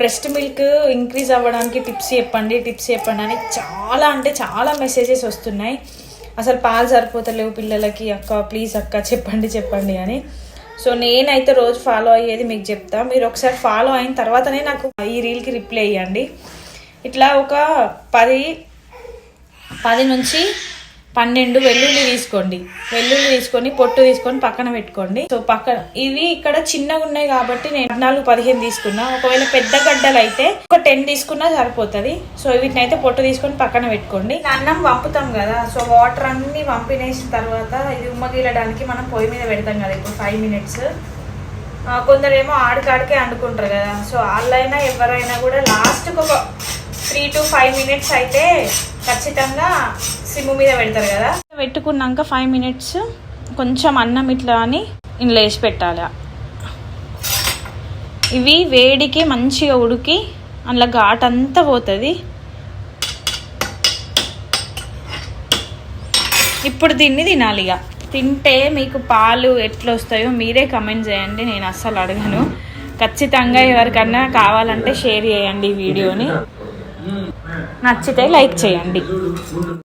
Breast milk increase అవ్వడానికి tips చెప్పండి అని చాలా అంటే చాలా మెసేజెస్ వస్తున్నాయి. అసలు పాలు సరిపోతలేవు పిల్లలకి, అక్క ప్లీజ్ అక్క చెప్పండి అని. సో నేనైతే రోజు ఫాలో అయ్యేది మీకు చెప్తా. మీరు ఒకసారి ఫాలో అయిన తర్వాతనే నాకు ఈ రీల్కి రిప్లై ఇవ్వండి. ఇట్లా ఒక 10 నుంచి 12 వెల్లుల్లి తీసుకొని పొట్టు తీసుకొని పక్కన పెట్టుకోండి. సో ఇవి ఇక్కడ చిన్నగా ఉన్నాయి కాబట్టి నేను 14-15 తీసుకున్నా. ఒకవేళ పెద్ద గడ్డలు అయితే ఒక 10 తీసుకున్నా సరిపోతుంది. సో వీటిని అయితే పొట్టు తీసుకొని పక్కన పెట్టుకోండి. అన్నం వంపుతాం కదా, సో వాటర్ అన్ని వంపినేసిన తర్వాత ఇది ఉమ్మగిలడానికి మనం పొయ్యి మీద పెడతాం కదా ఇప్పుడు 5 మినిట్స్. కొందరేమో ఆడికాడికే వండుకుంటారు కదా, సో వాళ్ళైనా ఎవరైనా కూడా లాస్ట్కి ఒక 3 to 5 మినిట్స్ అయితే ఖచ్చితంగా సిమ్ మీద పెడతారు కదా. పెట్టుకున్నాక 5 మినిట్స్ కొంచెం అన్నం ఇట్లా అని ఇందులో వేసి పెట్టాలి. ఇవి వేడికి మంచిగా ఉడికి అందులో ఘాటంతా పోతుంది. ఇప్పుడు దీన్ని తినాలి. ఇక తింటే మీకు పాలు ఎట్లా వస్తాయో మీరే కమెంట్ చేయండి, నేను అస్సలు అడగను. ఖచ్చితంగా ఎవరికన్నా కావాలంటే షేర్ చేయండి ఈ వీడియోని. నచ్చితే లైక్ చేయండి.